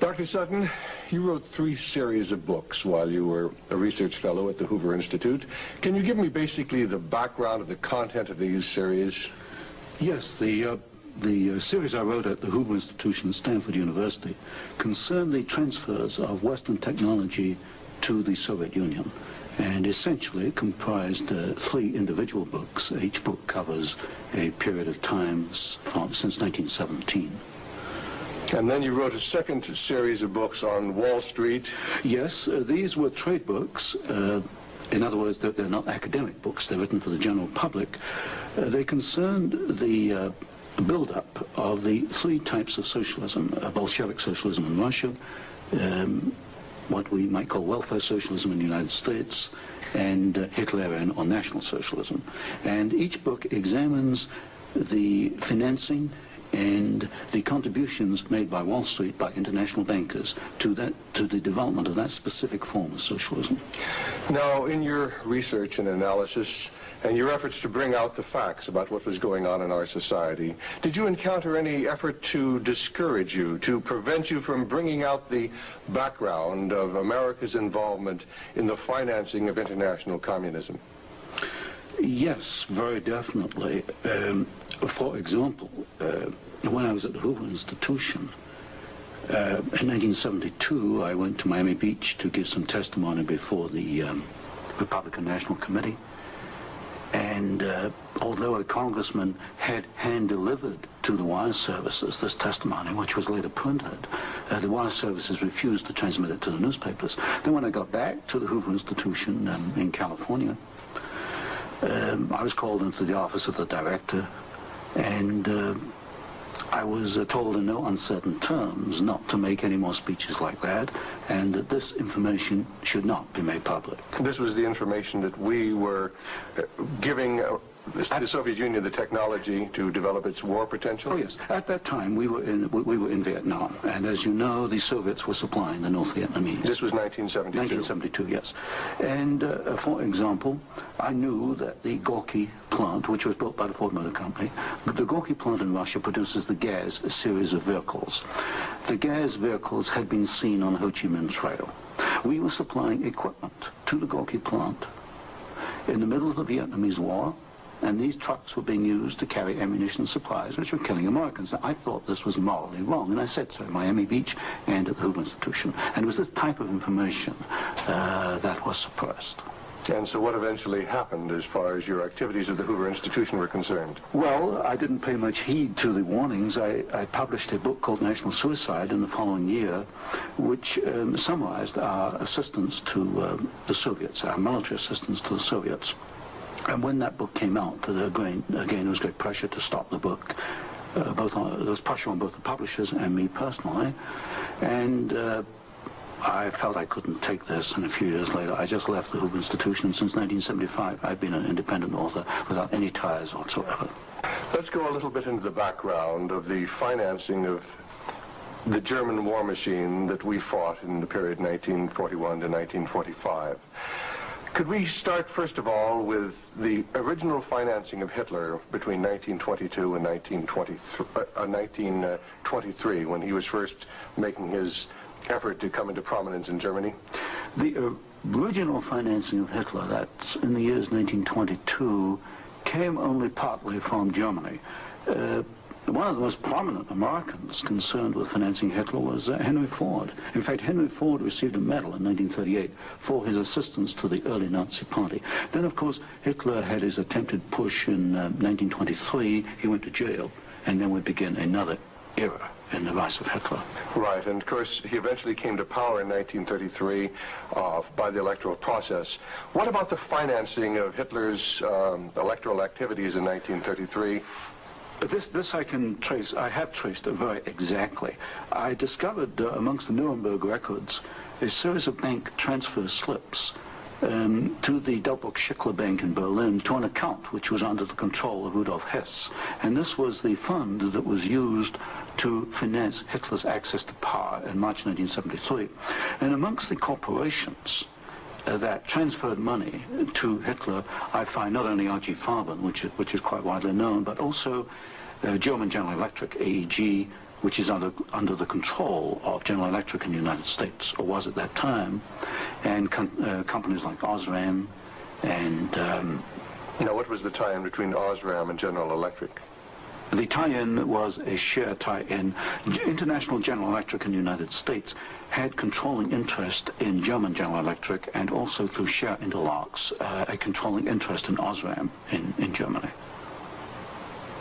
Dr. Sutton, you wrote 3 series of books while you were a research fellow at the Hoover Institute. Can you give me basically the background of the content of these series? Yes, the series I wrote at the Hoover Institution at Stanford University concerned the transfers of Western technology to the Soviet Union. And essentially it comprised 3 individual books. Each book covers a period of time since 1917. And then you wrote a second series of books on Wall Street. Yes, these were trade books. In other words, they're not academic books. They're written for the general public. They concerned the build-up of the 3 types of socialism: Bolshevik socialism in Russia, what we might call welfare socialism in the United States, and Hitlerian or National Socialism. And each book examines the financing and the contributions made by Wall Street, by international bankers, to the development of that specific form of socialism. Now, in your research and analysis, and your efforts to bring out the facts about what was going on in our society, did you encounter any effort to discourage you, to prevent you from bringing out the background of America's involvement in the financing of international communism? Yes, very definitely. For example, when I was at the Hoover Institution, in 1972, I went to Miami Beach to give some testimony before the Republican National Committee. And although a congressman had hand-delivered to the wire services this testimony, which was later printed, the wire services refused to transmit it to the newspapers. Then when I got back to the Hoover Institution in California, I was called into the office of the director, and I was told in no uncertain terms not to make any more speeches like that, and that this information should not be made public. This was the information that we were giving the Soviet Union the technology to develop its war potential? Oh yes, at that time we were in Vietnam, and as you know, the Soviets were supplying the North Vietnamese. This was 1972? 1972, yes. And for example, I knew that the Gorky plant, which was built by the Ford Motor Company, but the Gorky plant in Russia produces the Gaz series of vehicles. The Gaz vehicles had been seen on the Ho Chi Minh Trail. We were supplying equipment to the Gorky plant in the middle of the Vietnamese War, and these trucks were being used to carry ammunition supplies which were killing Americans. I thought this was morally wrong, and I said so at Miami Beach and at the Hoover Institution. And it was this type of information that was suppressed. And so what eventually happened as far as your activities at the Hoover Institution were concerned? Well, I didn't pay much heed to the warnings. I published a book called National Suicide in the following year, which summarized our assistance to the Soviets, our military assistance to the Soviets. And when that book came out, again, there was great pressure to stop the book. There was pressure on both the publishers and me personally. And I felt I couldn't take this, and a few years later I just left the Hoover Institution, and since 1975 I've been an independent author without any ties whatsoever. Let's go a little bit into the background of the financing of the German war machine that we fought in the period 1941 to 1945. Could we start, first of all, with the original financing of Hitler between 1922 and 1923, when he was first making his effort to come into prominence in Germany? The original financing of Hitler, that's in the years 1922, came only partly from Germany. One of the most prominent Americans concerned with financing Hitler was Henry Ford. In fact, Henry Ford received a medal in 1938 for his assistance to the early Nazi Party. Then, of course, Hitler had his attempted push in 1923. He went to jail, and then we begin another era in the rise of Hitler. Right, and of course, he eventually came to power in 1933 by the electoral process. What about the financing of Hitler's electoral activities in 1933? This I can trace, I have traced it very exactly. I discovered amongst the Nuremberg records a series of bank transfer slips to the Delbrück-Schickler Bank in Berlin to an account which was under the control of Rudolf Hess. And this was the fund that was used to finance Hitler's access to power in March 1973. And amongst the corporations that transferred money to Hitler, I find not only R.G. Farben, which is quite widely known, but also German General Electric, AEG, which is under the control of General Electric in the United States, or was at that time, and companies like Osram and... Now, what was the tie-in between Osram and General Electric? The tie-in was a share tie-in. International General Electric in the United States had controlling interest in German General Electric, and also through share interlocks, a controlling interest in Osram in Germany.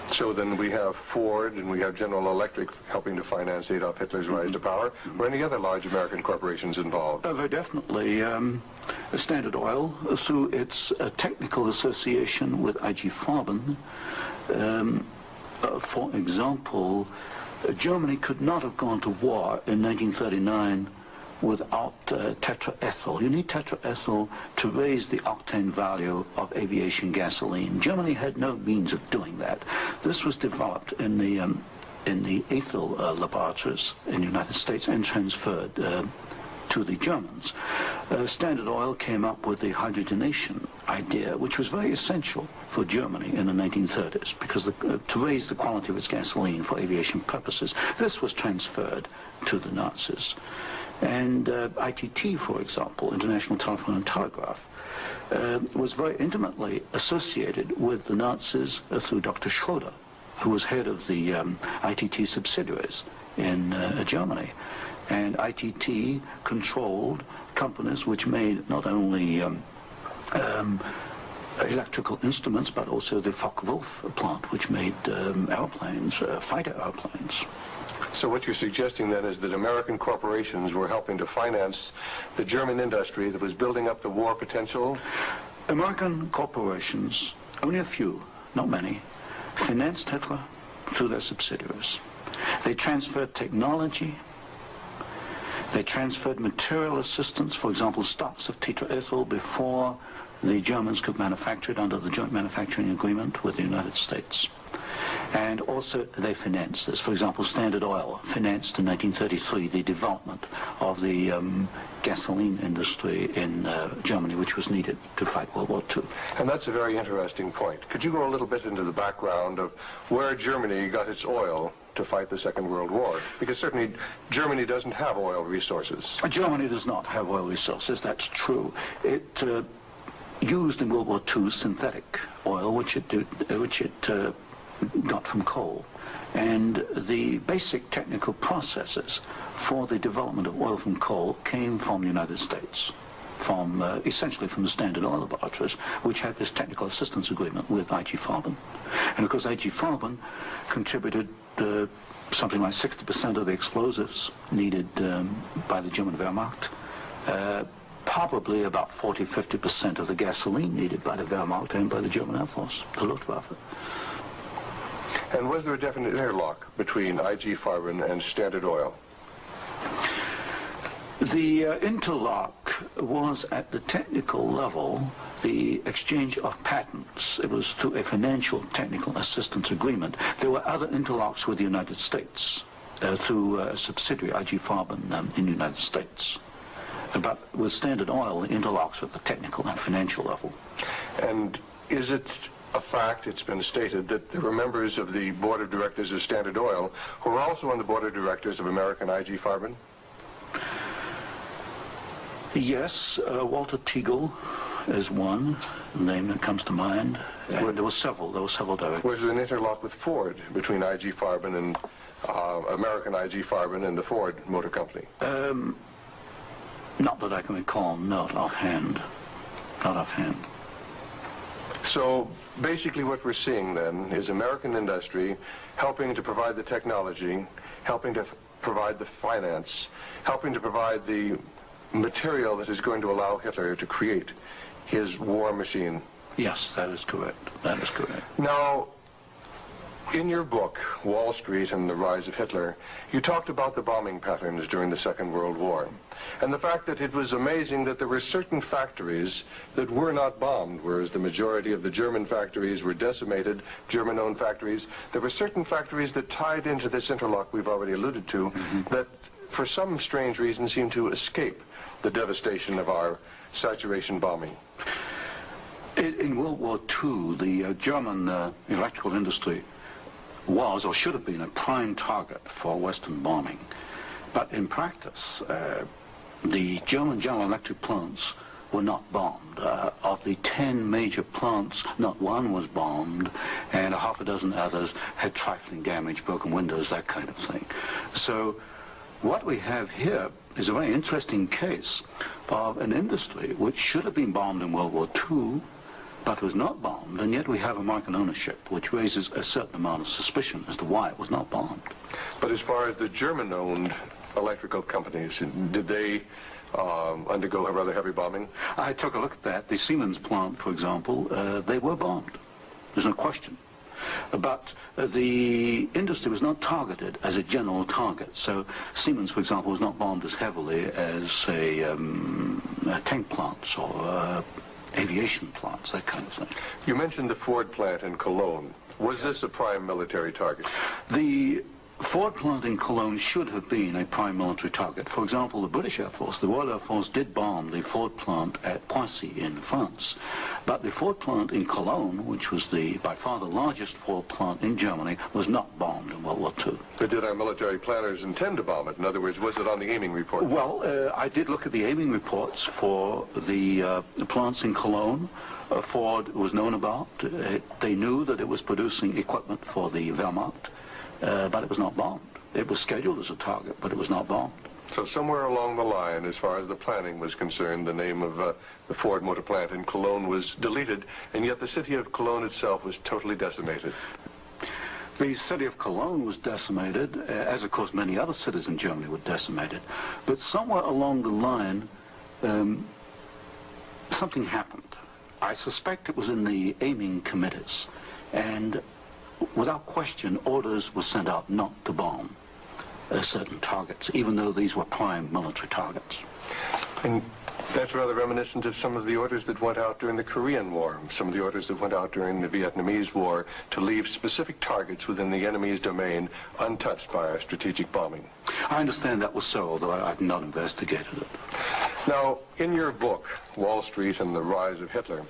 So then we have Ford and we have General Electric helping to finance Adolf Hitler's rise to power. Were any other large American corporations involved? Very definitely. Standard Oil, through its technical association with IG Farben, for example, Germany could not have gone to war in 1939 without tetraethyl. You need tetraethyl to raise the octane value of aviation gasoline. Germany had no means of doing that. This was developed in the ethyl laboratories in the United States and transferred to the Germans. Standard Oil came up with the hydrogenation idea, which was very essential for Germany in the 1930s, because to raise the quality of its gasoline for aviation purposes. This was transferred to the Nazis. And ITT, for example, International Telephone and Telegraph, was very intimately associated with the Nazis through Dr. Schroeder, who was head of the ITT subsidiaries in Germany. And ITT controlled companies which made not only electrical instruments, but also the Focke-Wulf plant, which made airplanes, fighter airplanes. So what you're suggesting then is that American corporations were helping to finance the German industry that was building up the war potential? American corporations, only a few, not many, financed Hitler through their subsidiaries. They transferred technology. They transferred material assistance, for example, stocks of tetraethyl before the Germans could manufacture it under the joint manufacturing agreement with the United States. And also they financed this. For example, Standard Oil financed in 1933 the development of the gasoline industry in Germany, which was needed to fight World War II. And that's a very interesting point. Could you go a little bit into the background of where Germany got its oil to fight the Second World War? Because certainly Germany doesn't have oil resources. Germany does not have oil resources, that's true. It used in World War II synthetic oil, which it got from coal. And the basic technical processes for the development of oil from coal came from the United States, from essentially from the Standard Oil laboratories, which had this technical assistance agreement with IG Farben. And of course IG Farben contributed something like 60% of the explosives needed by the German Wehrmacht, probably about 40–50% of the gasoline needed by the Wehrmacht and by the German Air Force, the Luftwaffe. And was there a definite interlock between IG Farben and Standard Oil? The interlock was at the technical level, the exchange of patents. It was through a financial technical assistance agreement. There were other interlocks with the United States through a subsidiary, IG Farben, in the United States. But with Standard Oil, the interlocks at the technical and financial level. And is it a fact, it's been stated, that there were members of the board of directors of Standard Oil who were also on the board of directors of American IG Farben? Yes, Walter Teagle is one name that comes to mind. There were several directors. Was there an interlock with Ford between IG Farben and American IG Farben and the Ford Motor Company? Not that I can recall, not offhand. Not offhand. So basically what we're seeing then is American industry helping to provide the technology, helping to provide the finance, helping to provide the material that is going to allow Hitler to create his war machine. Yes, that is correct. That is correct. Now, in your book, Wall Street and the Rise of Hitler, you talked about the bombing patterns during the Second World War, and the fact that it was amazing that there were certain factories that were not bombed, whereas the majority of the German factories were decimated, German-owned factories. There were certain factories that tied into this interlock we've already alluded to, that for some strange reason seemed to escape the devastation of our saturation bombing. In World War II, the German electrical industry was or should have been a prime target for Western bombing. But in practice, the German General Electric plants were not bombed. Of the 10 major plants, not one was bombed, and a half a dozen others had trifling damage, broken windows, that kind of thing. So what we have here is a very interesting case of an industry which should have been bombed in World War II, but was not bombed, and yet we have American ownership, which raises a certain amount of suspicion as to why it was not bombed. But as far as the German-owned electrical companies, did they undergo a rather heavy bombing? I took a look at that. The Siemens plant, for example, they were bombed. There's no question. But the industry was not targeted as a general target. So Siemens, for example, was not bombed as heavily as, say, tank plants or aviation plants, that kind of thing. You mentioned the Ford plant in Cologne. Was this a prime military target? The Ford plant in Cologne should have been a prime military target. For example, the British Air Force, the Royal Air Force, did bomb the Ford plant at Poissy in France. But the Ford plant in Cologne, which was by far the largest Ford plant in Germany, was not bombed in World War II. But did our military planners intend to bomb it? In other words, was it on the aiming report? Well, I did look at the aiming reports for the plants in Cologne. Ford was known about. They knew that it was producing equipment for the Wehrmacht. But it was not bombed. It was scheduled as a target, but it was not bombed. So somewhere along the line, as far as the planning was concerned, the name of the Ford motor plant in Cologne was deleted, and yet the city of Cologne itself was totally decimated. The city of Cologne was decimated, as of course many other cities in Germany were decimated. But somewhere along the line, something happened. I suspect it was in the aiming committees, and without question, orders were sent out not to bomb certain targets, even though these were prime military targets. And that's rather reminiscent of some of the orders that went out during the Korean War, some of the orders that went out during the Vietnamese War to leave specific targets within the enemy's domain untouched by our strategic bombing. I understand that was so, although I've not investigated it. Now, in your book, Wall Street and the Rise of Hitler,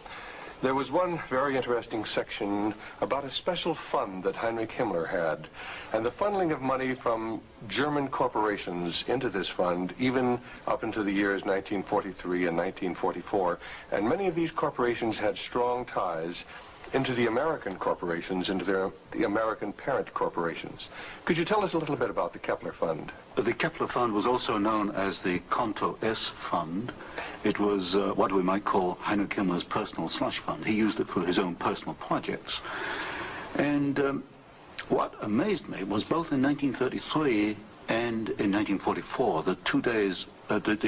there was one very interesting section about a special fund that Heinrich Himmler had, and the funneling of money from German corporations into this fund, even up into the years 1943 and 1944. And many of these corporations had strong ties into the American corporations, into the American parent corporations. Could you tell us a little bit about the Kepler Fund? The Kepler Fund was also known as the Konto S Fund. It was what we might call Heinrich Himmler's personal slush fund. He used it for his own personal projects. And what amazed me was both in 1933 and in 1944, the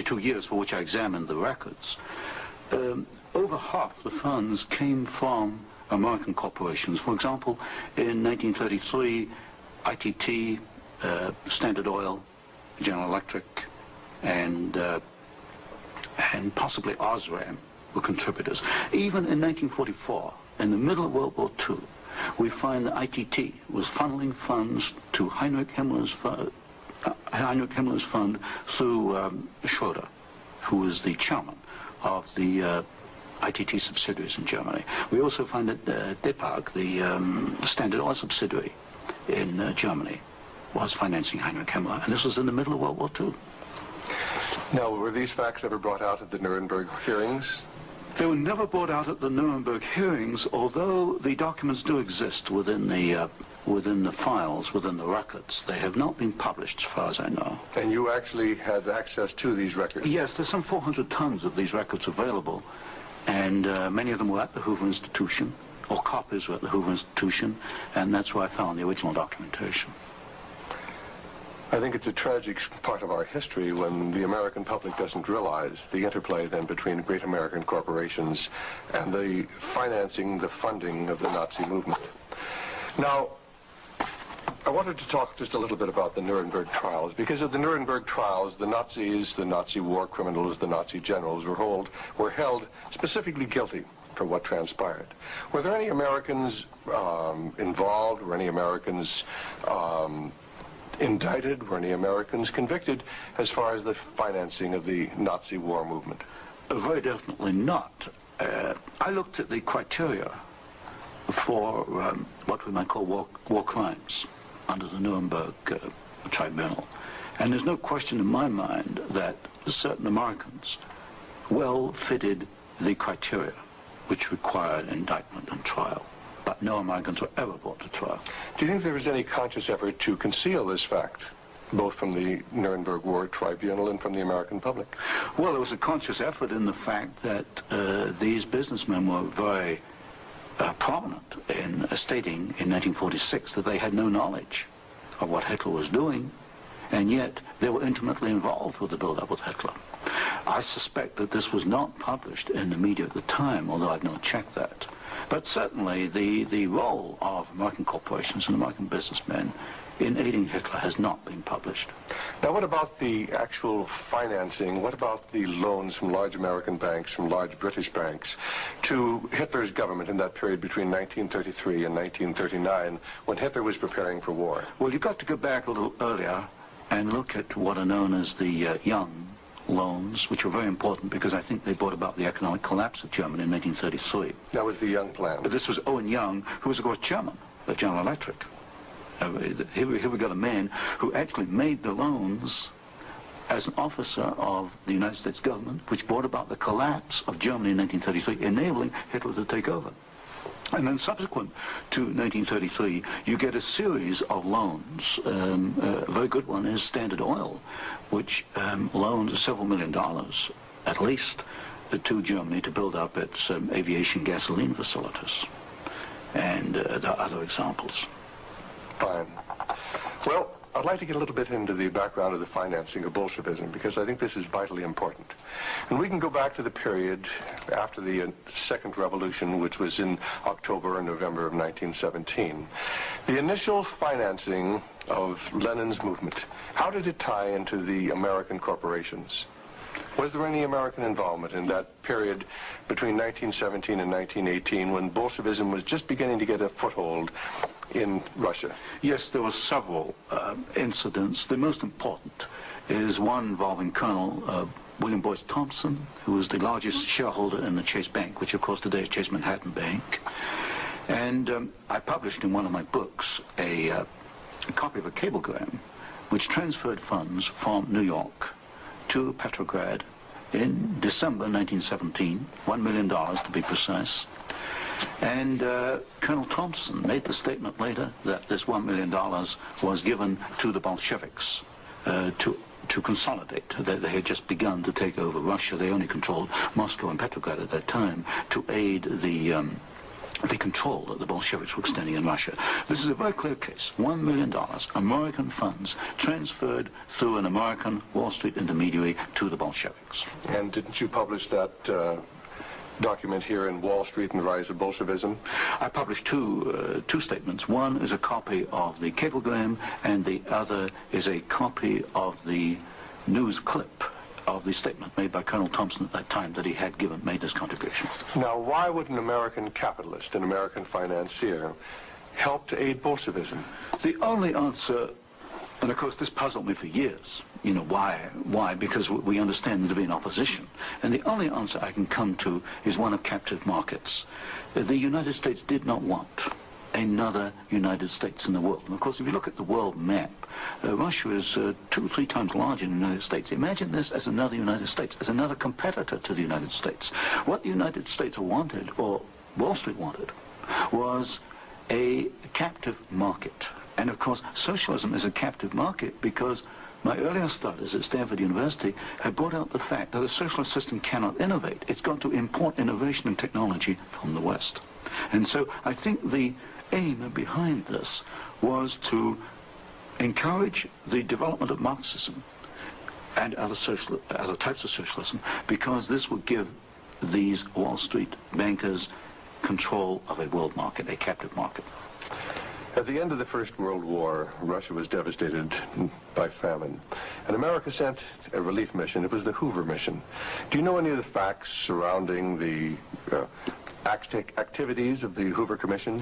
2 years for which I examined the records, over half the funds came from American corporations. For example, in 1933, ITT, Standard Oil, General Electric, and possibly Osram were contributors. Even in 1944, in the middle of World War II, we find that ITT was funneling funds to Heinrich Himmler's fund through Schroeder, who was the chairman of the ITT subsidiaries in Germany. We also find that Depag, the Standard Oil subsidiary in Germany, was financing Heinrich Himmler, and this was in the middle of World War II. Now, were these facts ever brought out at the Nuremberg hearings? They were never brought out at the Nuremberg hearings, although the documents do exist within the files, within the records. They have not been published, as far as I know. And you actually had access to these records? Yes, there's some 400 tons of these records available, and many of them were at the Hoover Institution, or copies were at the Hoover Institution, and that's where I found the original documentation. I think it's a tragic part of our history when the American public doesn't realize the interplay then between great American corporations and the financing, the funding of the Nazi movement. Now, I wanted to talk just a little bit about the Nuremberg trials, because at the Nuremberg trials, the Nazis, the Nazi war criminals, the Nazi generals were held specifically guilty for what transpired. Were there any Americans involved? Were any Americans indicted? Were any Americans convicted as far as the financing of the Nazi war movement? Very definitely not. I looked at the criteria for what we might call war crimes under the Nuremberg Tribunal. And there's no question in my mind that certain Americans well fitted the criteria which required indictment and trial. But no Americans were ever brought to trial. Do you think there was any conscious effort to conceal this fact, both from the Nuremberg War Tribunal and from the American public? Well, there was a conscious effort in the fact that these businessmen were very prominent in stating in 1946 that they had no knowledge of what Hitler was doing, and yet they were intimately involved with the build-up with Hitler. I suspect that this was not published in the media at the time, although I've not checked that. But certainly the role of American corporations and American businessmen in aiding Hitler has not been published. Now, what about the actual financing? What about the loans from large American banks, from large British banks, to Hitler's government in that period between 1933 and 1939, when Hitler was preparing for war? Well, you've got to go back a little earlier and look at what are known as the Young loans, which were very important because I think they brought about the economic collapse of Germany in 1933. That was the Young plan. But this was Owen Young, who was, of course, chairman of General Electric. Here we got a man who actually made the loans as an officer of the United States government, which brought about the collapse of Germany in 1933, enabling Hitler to take over. And then subsequent to 1933, you get a series of loans. A very good one is Standard Oil, which loaned several $1 million, at least, to Germany to build up its aviation gasoline facilities. And there are other examples. Fine. Well, I'd like to get a little bit into the background of the financing of Bolshevism, because I think this is vitally important. And we can go back to the period after the Second Revolution, which was in October and November of 1917. The initial financing of Lenin's movement, how did it tie into the American corporations? Was there any American involvement in that period between 1917 and 1918, when Bolshevism was just beginning to get a foothold in Russia? Yes, there were several incidents. The most important is one involving Colonel William Boyce Thompson, who was the largest shareholder in the Chase Bank, which of course today is Chase Manhattan Bank. And I published in one of my books a copy of a cablegram which transferred funds from New York to Petrograd in December 1917, $1 million to be precise. And Colonel Thompson made the statement later that this $1 million was given to the Bolsheviks to consolidate. They had just begun to take over Russia. They only controlled Moscow and Petrograd at that time to aid the control that the Bolsheviks were extending in Russia. This is a very clear case. $1 million, American funds, transferred through an American Wall Street intermediary to the Bolsheviks. And didn't you publish that document here in Wall Street and the Rise of Bolshevism? I published two statements. One is a copy of the cablegram, and the other is a copy of the news clip of the statement made by Colonel Thompson at that time that he had made this contribution. Now, why would an American capitalist, an American financier, help to aid Bolshevism? The only answer, and of course this puzzled me for years, you know, why? Because we understand there to be an opposition. And the only answer I can come to is one of captive markets. The United States did not want another United States in the world. And of course, if you look at the world map, Russia is 2 or 3 times larger than the United States. Imagine this as another United States, as another competitor to the United States. What the United States wanted, or Wall Street wanted, was a captive market. And of course, socialism is a captive market because my earlier studies at Stanford University have brought out the fact that a socialist system cannot innovate. It's got to import innovation and technology from the West. And so I think the aim behind this was to encourage the development of Marxism and other types of socialism, because this would give these Wall Street bankers control of a world market, a captive market. At the end of the First World War, Russia was devastated by famine, and America sent a relief mission. It was the Hoover mission. Do you know any of the facts surrounding the activities of the Hoover Commission?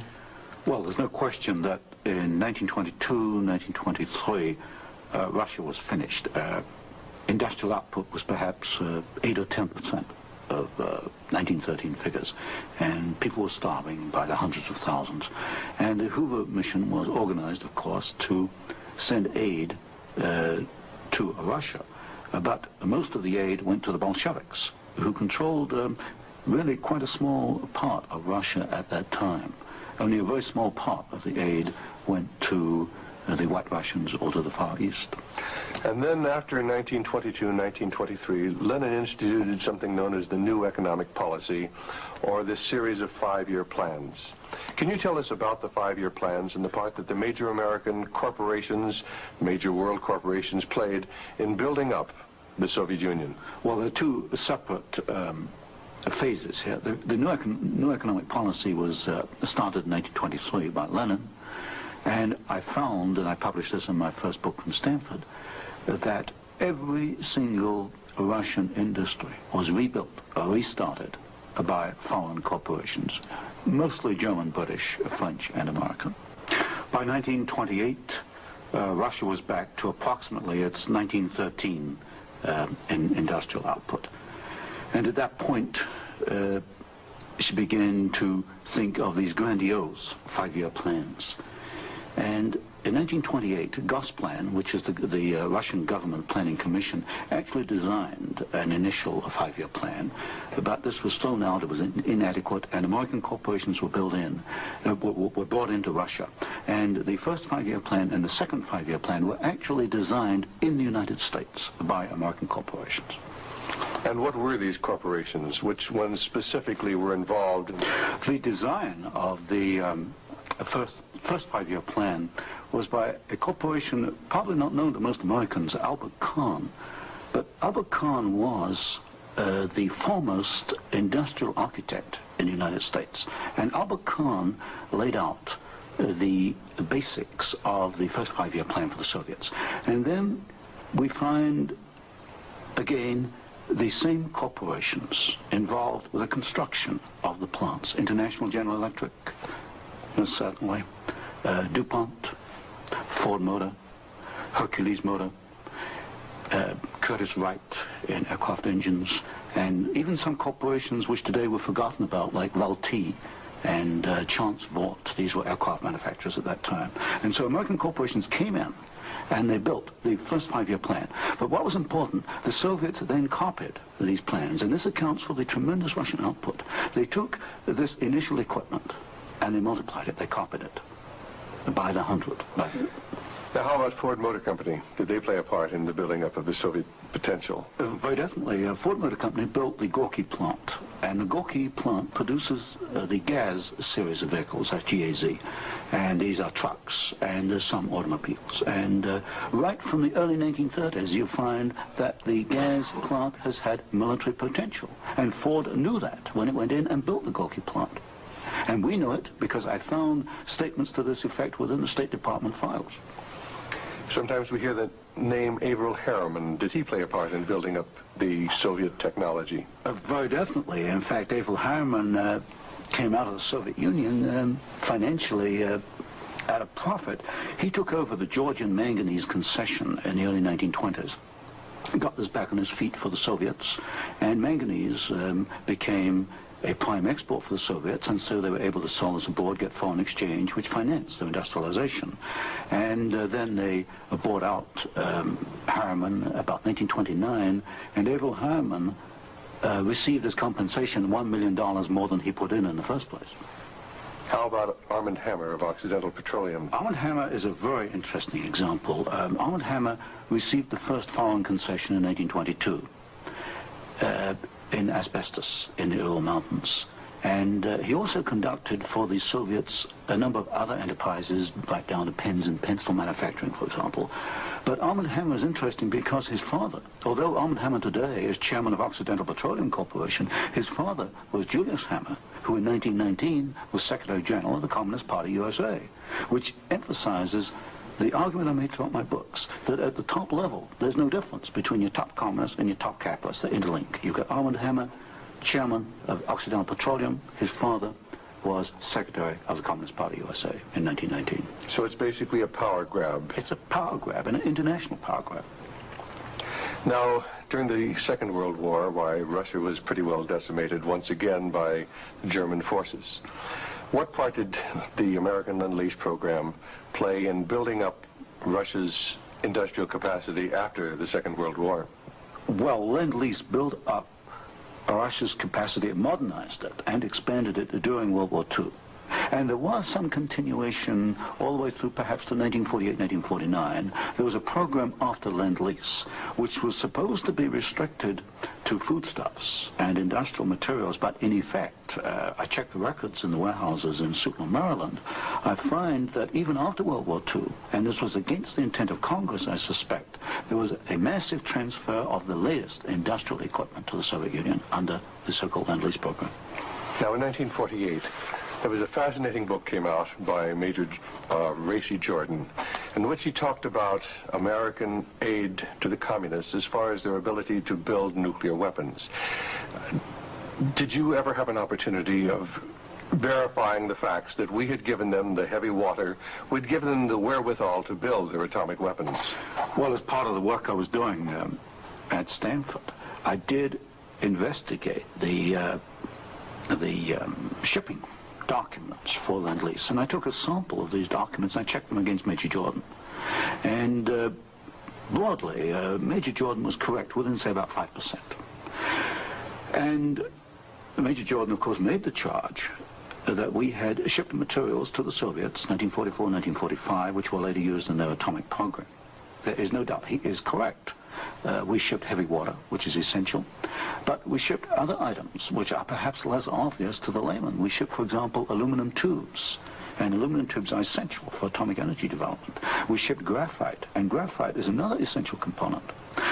Well, there's no question that in 1922, 1923, Russia was finished. Industrial output was perhaps 8 or 10%. of 1913 figures, and people were starving by the hundreds of thousands. And the Hoover mission was organized, of course, to send aid to Russia. But most of the aid went to the Bolsheviks, who controlled really quite a small part of Russia at that time. Only a very small part of the aid went to the White Russians or to the Far East. And then after 1922 and 1923, Lenin instituted something known as the New Economic Policy, or this series of 5-year plans. Can you tell us about the 5-year plans and the part that the major American corporations, major world corporations, played in building up the Soviet Union? Well, there are two separate phases here. The new economic policy was started in 1923 by Lenin, and I found, and I published this in my first book from Stanford, that every single Russian industry was rebuilt or restarted by foreign corporations, mostly German, British, French, and American. By 1928, Russia was back to approximately its 1913 in industrial output. And at that point, she began to think of these grandiose 5-year plans. And in 1928, Gosplan, which is the Russian government planning commission, actually designed an initial 5-year plan, but this was thrown out, it was inadequate, and American corporations were were brought into Russia. And the first 5-year plan and the second 5-year plan were actually designed in the United States by American corporations. And what were these corporations? Which ones specifically were involved? The design of the first 5-year plan was by a corporation probably not known to most Americans, Albert Kahn. But Albert Kahn was the foremost industrial architect in the United States. And Albert Kahn laid out the basics of the first 5-year plan for the Soviets. And then we find, again, the same corporations involved with the construction of the plants. International General Electric, certainly, DuPont, Ford Motor, Hercules Motor, Curtiss-Wright in aircraft engines, and even some corporations which today were forgotten about, like Vultee and Chance Vought. These were aircraft manufacturers at that time. And so American corporations came in and they built the first 5-year plan. But what was important, the Soviets then copied these plans, and this accounts for the tremendous Russian output. They took this initial equipment and they multiplied it, they copied it by the 100. Now, how about Ford Motor Company? Did they play a part in the building up of the Soviet potential? Very definitely. Ford Motor Company built the Gorky plant, and the Gorky plant produces the GAZ series of vehicles, that's G-A-Z, and these are trucks, and there's some automobiles. And right from the early 1930s, you find that the GAZ plant has had military potential, and Ford knew that when it went in and built the Gorky plant. And we know it because I found statements to this effect within the State Department files. Sometimes we hear the name Averell Harriman. Did he play a part in building up the Soviet technology? Very definitely. In fact, Averell Harriman came out of the Soviet Union financially at a profit. He took over the Georgian manganese concession in the early 1920s. Got this back on his feet for the Soviets, and manganese became a prime export for the Soviets, and so they were able to sell this abroad, get foreign exchange, which financed their industrialization. And then they bought out Harriman about 1929, and Averell Harriman received as compensation $1 million more than he put in the first place. How about Armand Hammer of Occidental Petroleum? Armand Hammer is a very interesting example. Armand Hammer received the first foreign concession in 1922. In asbestos in the Ural Mountains. And he also conducted for the Soviets a number of other enterprises, right down to pens and pencil manufacturing, for example. But Armand Hammer is interesting because his father, although Armand Hammer today is chairman of Occidental Petroleum Corporation, his father was Julius Hammer, who in 1919 was Secretary General of the Communist Party USA, which emphasizes the argument I make throughout my books, that at the top level, there's no difference between your top communists and your top capitalists. They interlink. You've got Armand Hammer, chairman of Occidental Petroleum. His father was Secretary of the Communist Party USA in 1919. So it's basically a power grab. It's a power grab, an international power grab. Now, during the Second World War, why, Russia was pretty well decimated once again by German forces. What part did the American Lend-Lease program play in building up Russia's industrial capacity after the Second World War? Well, Lend-Lease built up Russia's capacity, modernized it, and expanded it during World War II. And there was some continuation all the way through perhaps to 1948, 1949. There was a program after Lend-Lease, which was supposed to be restricted to foodstuffs and industrial materials, but in effect, I checked the records in the warehouses in Sutton, Maryland, I find that even after World War II, and this was against the intent of Congress, I suspect, there was a massive transfer of the latest industrial equipment to the Soviet Union under the so-called Lend-Lease program. Now, in 1948, there was a fascinating book came out by Major Racy Jordan, in which he talked about American aid to the communists as far as their ability to build nuclear weapons. Did you ever have an opportunity of verifying the facts that we had given them the heavy water, we'd given them the wherewithal to build their atomic weapons? Well, as part of the work I was doing at Stanford, I did investigate the shipping documents for Lend-Lease, and I took a sample of these documents and I checked them against Major Jordan. And broadly, Major Jordan was correct within, say, about 5%. And Major Jordan, of course, made the charge that we had shipped materials to the Soviets, 1944, 1945, which were later used in their atomic program. There is no doubt he is correct. We shipped heavy water, which is essential, but we shipped other items which are perhaps less obvious to the layman. We shipped, for example, aluminum tubes, and aluminum tubes are essential for atomic energy development. We shipped graphite, and graphite is another essential component.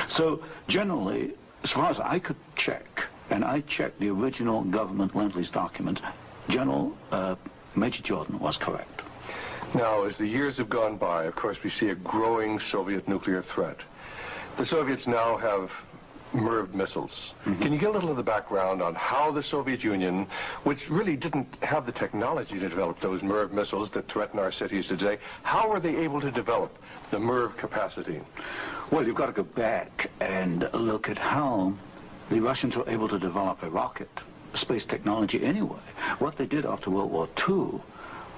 So generally, as far as I could check, and I checked the original government Lend-Lease document, General Major Jordan was correct. Now, as the years have gone by, of course, we see a growing Soviet nuclear threat. The Soviets now have MIRV missiles. Mm-hmm. Can you give a little of the background on how the Soviet Union, which really didn't have the technology to develop those MIRV missiles that threaten our cities today, how were they able to develop the MIRV capacity? Well, you've got to go back and look at how the Russians were able to develop a rocket, space technology anyway. What they did after World War II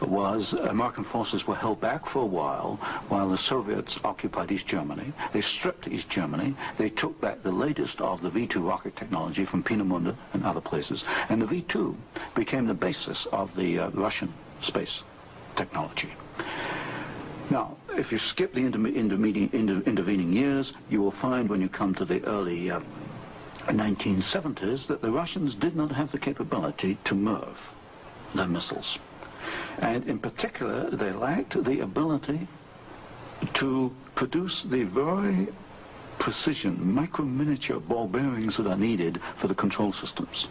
was American forces were held back for a while the Soviets occupied East Germany. They stripped East Germany. They took back the latest of the V-2 rocket technology from Peenemünde and other places. And the V-2 became the basis of the Russian space technology. Now, if you skip the intervening years, you will find when you come to the early 1970s that the Russians did not have the capability to MIRV their missiles. And in particular, they lacked the ability to produce the very precision, micro-miniature ball bearings that are needed for the control systems.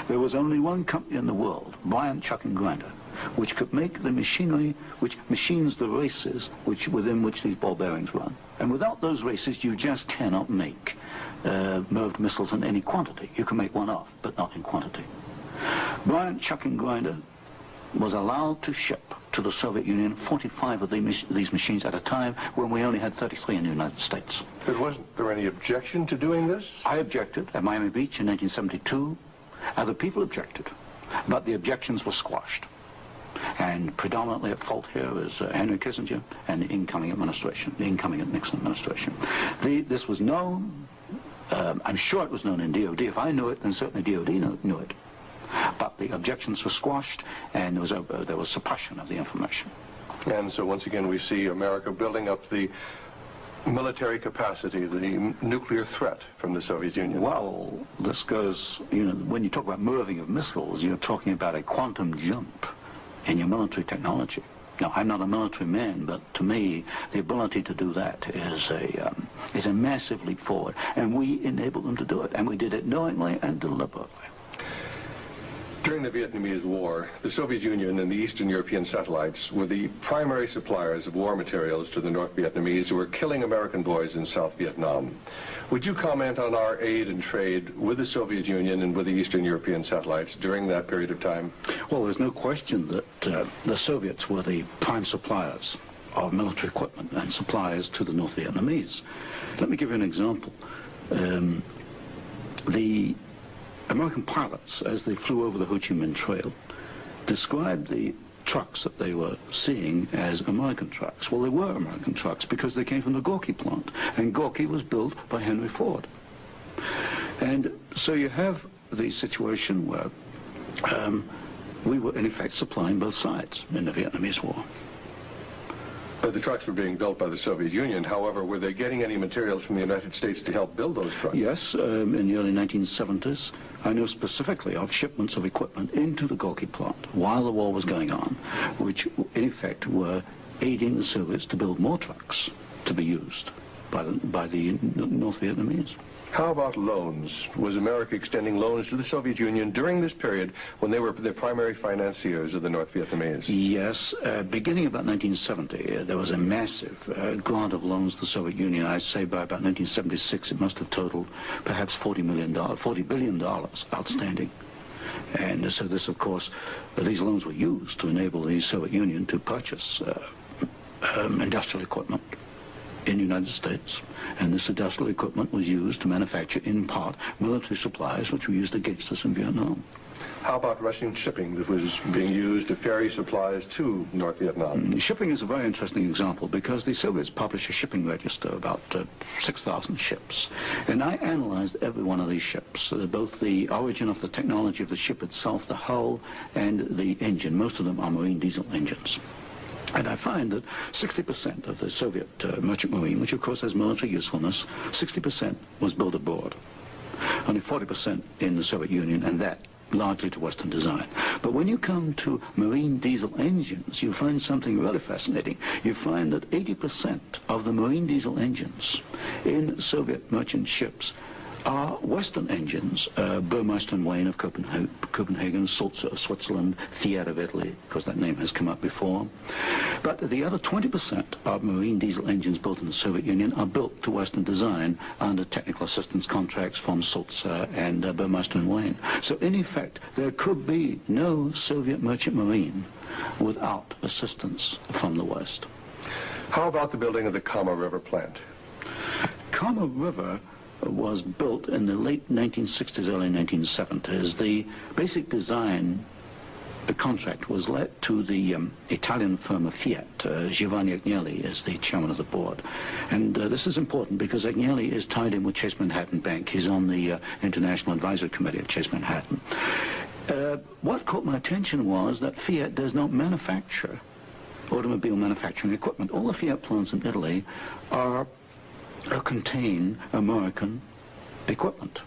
There was only one company in the world, Bryant, Chuck and Grinder, which could make the machinery which machines the races within which these ball bearings run. And without those races, you just cannot make MIRV missiles in any quantity. You can make one off, but not in quantity. Bryant, Chuck and Grinder was allowed to ship to the Soviet Union 45 of these machines at a time when we only had 33 in the United States. But wasn't there any objection to doing this? I objected at Miami Beach in 1972. Other people objected, but the objections were squashed. And predominantly at fault here is Henry Kissinger and the incoming administration, the incoming Nixon administration. This was known, I'm sure it was known in DOD. If I knew it, then certainly DOD knew it. But the objections were squashed, and there was suppression of the information. And so once again we see America building up the military capacity, the nuclear threat from the Soviet Union. Well, this goes, when you talk about MIRVing of missiles, you're talking about a quantum jump in your military technology. Now, I'm not a military man, but to me, the ability to do that is a massive leap forward, and we enabled them to do it, and we did it knowingly and deliberately. During the Vietnamese War, the Soviet Union and the Eastern European satellites were the primary suppliers of war materials to the North Vietnamese who were killing American boys in South Vietnam. Would you comment on our aid and trade with the Soviet Union and with the Eastern European satellites during that period of time? Well, there's no question that the Soviets were the prime suppliers of military equipment and supplies to the North Vietnamese. Let me give you an example. the American pilots, as they flew over the Ho Chi Minh Trail, described the trucks that they were seeing as American trucks. Well, they were American trucks because they came from the Gorky plant, and Gorky was built by Henry Ford. And so you have the situation where we were, in effect, supplying both sides in the Vietnamese War. But the trucks were being built by the Soviet Union. However, were they getting any materials from the United States to help build those trucks? Yes, in the early 1970s, I know specifically of shipments of equipment into the Gorky plant while the war was going on, which in effect were aiding the Soviets to build more trucks to be used by the North Vietnamese. How about loans? Was America extending loans to the Soviet Union during this period when they were the primary financiers of the North Vietnamese? Yes. Beginning about 1970, there was a massive grant of loans to the Soviet Union. I'd say by about 1976, it must have totaled perhaps $40 billion outstanding. And so this, of course, these loans were used to enable the Soviet Union to purchase industrial equipment in the United States, and this industrial equipment was used to manufacture, in part, military supplies which were used against us in Vietnam. How about Russian shipping that was being used to ferry supplies to North Vietnam? Shipping is a very interesting example because the Soviets published a shipping register, about 6,000 ships, and I analyzed every one of these ships, both the origin of the technology of the ship itself, the hull, and the engine. Most of them are marine diesel engines. And I find that 60% of the Soviet merchant marine, which of course has military usefulness, 60% was built abroad. Only 40% in the Soviet Union, and that largely to Western design. But when you come to marine diesel engines, you find something really fascinating. You find that 80% of the marine diesel engines in Soviet merchant ships are Western engines, Burmeister and Wain of Copenhagen, Sulzer of Switzerland, Fiat of Italy, because that name has come up before. But the other 20% of marine diesel engines built in the Soviet Union are built to Western design under technical assistance contracts from Sulzer and Burmeister and Wain. So in effect, there could be no Soviet merchant marine without assistance from the West. How about the building of the Kama River plant? Kama River was built in the late 1960s, early 1970s. The basic design contract was let to the Italian firm of Fiat. Giovanni Agnelli is the chairman of the board. And this is important because Agnelli is tied in with Chase Manhattan Bank. He's on the International Advisory Committee of Chase Manhattan. What caught my attention was that Fiat does not manufacture automobile manufacturing equipment. All the Fiat plants in Italy contain American equipment.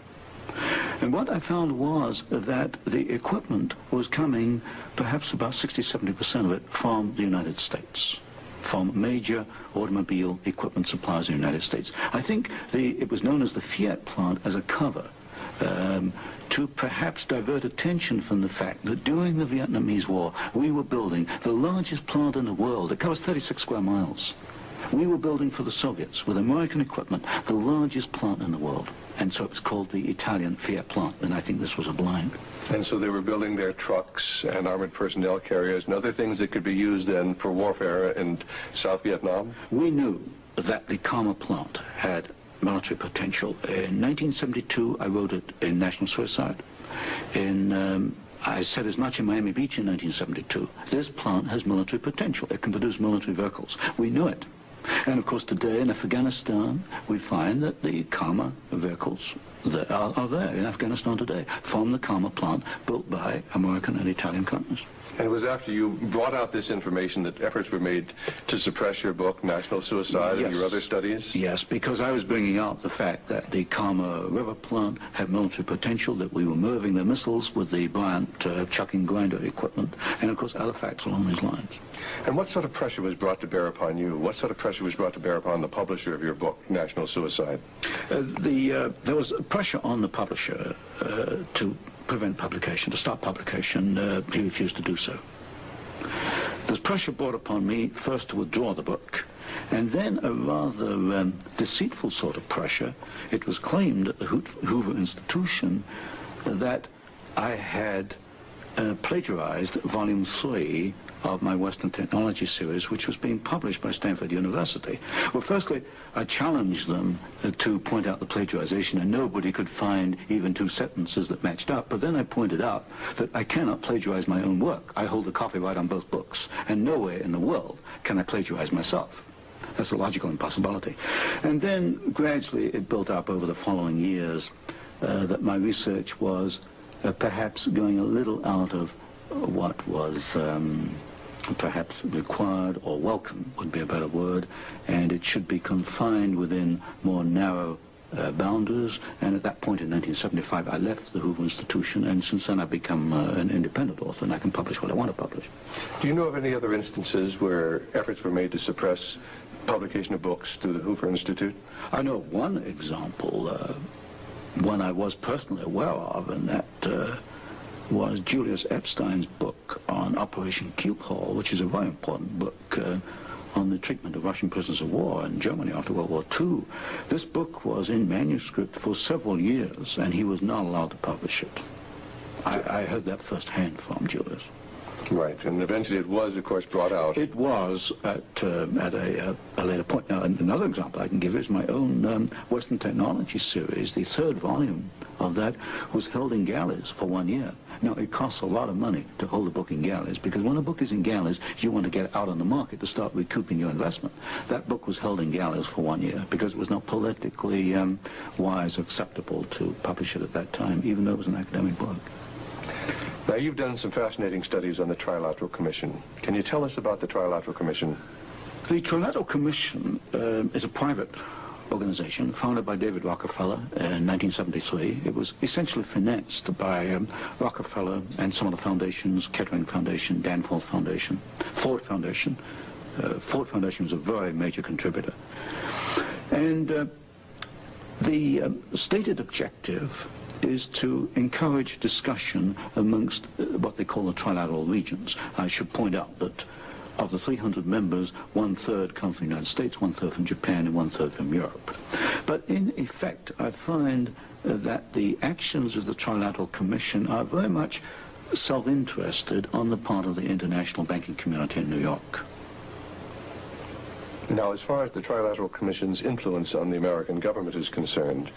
And what I found was that the equipment was coming, perhaps about 60-70% of it, from the United States, from major automobile equipment suppliers in the United States. I think it was known as the Fiat plant as a cover to perhaps divert attention from the fact that during the Vietnamese War, we were building the largest plant in the world. It covers 36 square miles. We were building for the Soviets, with American equipment, the largest plant in the world. And so it was called the Italian Fiat plant, and I think this was a blind. And so they were building their trucks and armored personnel carriers and other things that could be used then for warfare in South Vietnam? We knew that the Kama plant had military potential. In 1972, I wrote it in National Suicide. I said as much in Miami Beach in 1972. This plant has military potential. It can produce military vehicles. We knew it. And of course today in Afghanistan we find that the Kama vehicles are there in Afghanistan today from the Kama plant built by American and Italian companies. And it was after you brought out this information that efforts were made to suppress your book, National Suicide, and your other studies? Yes, because I was bringing out the fact that the Kama River plant had military potential, that we were moving the missiles with the Bryant chucking grinder equipment, and of course other facts along these lines. And what sort of pressure was brought to bear upon you? What sort of pressure was brought to bear upon the publisher of your book, National Suicide? There was pressure on the publisher to prevent publication, to stop publication. He refused to do so. There's pressure brought upon me first to withdraw the book, and then a rather deceitful sort of pressure. It was claimed at the Hoover Institution that I had plagiarized Volume 3 of my Western Technology series, which was being published by Stanford University. Well, firstly, I challenged them to point out the plagiarization, and nobody could find even two sentences that matched up. But then I pointed out that I cannot plagiarize my own work. I hold the copyright on both books, and nowhere in the world can I plagiarize myself. That's a logical impossibility. And then gradually it built up over the following years that my research was perhaps going a little out of what was perhaps required or welcome would be a better word, and it should be confined within more narrow boundaries. And at that point in 1975 I left the Hoover Institution, and since then I've become an independent author, and I can publish what I want to publish. Do you know of any other instances where efforts were made to suppress publication of books through the Hoover Institute? I know of one example, one I was personally aware of, and that was Julius Epstein's book on Operation Keyhole, which is a very important book on the treatment of Russian prisoners of war in Germany after World War II. This book was in manuscript for several years, and he was not allowed to publish it. I heard that firsthand from Julius. Right, and eventually it was, of course, brought out. It was at a later point. Now, another example I can give is my own Western Technology series. The third volume of that was held in galleys for 1 year. Now, it costs a lot of money to hold a book in galleys, because when a book is in galleys, you want to get it out on the market to start recouping your investment. That book was held in galleys for 1 year because it was not politically wise or acceptable to publish it at that time, even though it was an academic book. Now, you've done some fascinating studies on the Trilateral Commission. Can you tell us about the Trilateral Commission? The Trilateral Commission is a private organization founded by David Rockefeller in 1973. It was essentially financed by Rockefeller and some of the foundations, Kettering Foundation, Danforth Foundation, Ford Foundation. Ford Foundation was a very major contributor. And the stated objective is to encourage discussion amongst what they call the trilateral regions. I should point out that of the 300 members, 1/3 come from the United States, 1/3 from Japan, and 1/3 from Europe. But in effect, I find that the actions of the Trilateral Commission are very much self-interested on the part of the international banking community in New York. Now, as far as the Trilateral Commission's influence on the American government is concerned,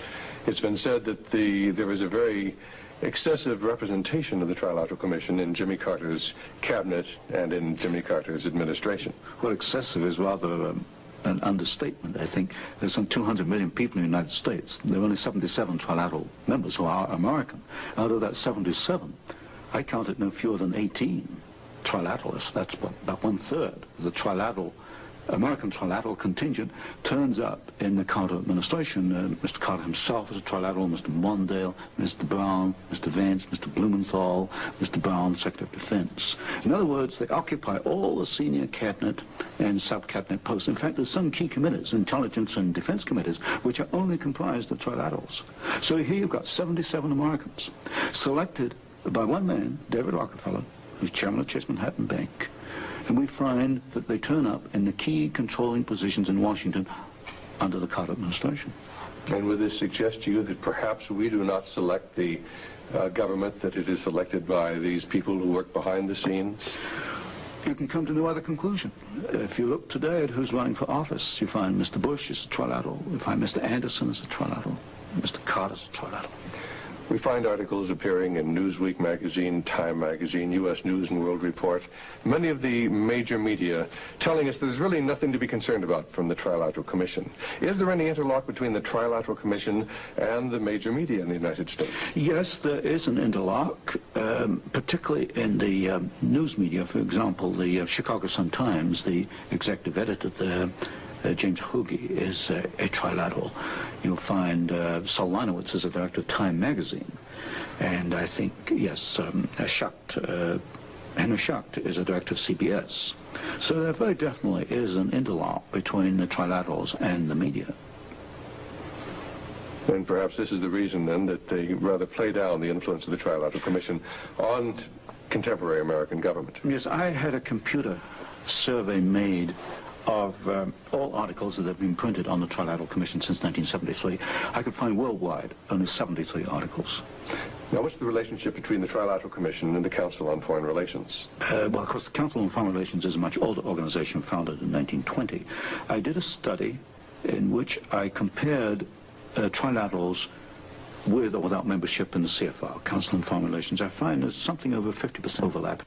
it's been said that there was a very excessive representation of the Trilateral Commission in Jimmy Carter's cabinet and in Jimmy Carter's administration. Well, excessive is rather an understatement. I think there's some 200 million people in the United States. There are only 77 trilateral members who are American. Out of that 77, I counted no fewer than 18 trilateralists. That's about 1/3 of the American trilateral contingent turns up in the Carter administration. Mr. Carter himself is a trilateral, Mr. Mondale, Mr. Brown, Mr. Vance, Mr. Blumenthal, Mr. Brown, Secretary of Defense. In other words, they occupy all the senior cabinet and sub-cabinet posts. In fact, there's some key committees, intelligence and defense committees, which are only comprised of trilaterals. So here you've got 77 Americans selected by one man, David Rockefeller, who's chairman of Chase Manhattan Bank. And we find that they turn up in the key controlling positions in Washington under the Carter administration. And would this suggest to you that perhaps we do not select the government, that it is selected by these people who work behind the scenes? You can come to no other conclusion. If you look today at who's running for office, you find Mr. Bush is a trilateral, you find Mr. Anderson is a trilateral, Mr. Carter is a trilateral. We find articles appearing in Newsweek magazine, Time magazine, U.S. News and World Report, many of the major media telling us there's really nothing to be concerned about from the Trilateral Commission. Is there any interlock between the Trilateral Commission and the major media in the United States? Yes, there is an interlock, particularly in the news media. For example, the Chicago Sun-Times, the executive editor there, James Hoagie, is a trilateral. You'll find Saul Linowitz is a director of Time magazine. And I think, yes, Henry Schacht is a director of CBS. So there very definitely is an interlock between the trilaterals and the media. And perhaps this is the reason, then, that they rather play down the influence of the Trilateral Commission on contemporary American government. Yes, I had a computer survey made of all articles that have been printed on the Trilateral Commission since 1973. I could find worldwide only 73 articles. Now, what's the relationship between the Trilateral Commission and the Council on Foreign Relations? Well, of course, the Council on Foreign Relations is a much older organization founded in 1920. I did a study in which I compared trilaterals with or without membership in the CFR, Council on Foreign Relations. I find there's something over 50% overlap.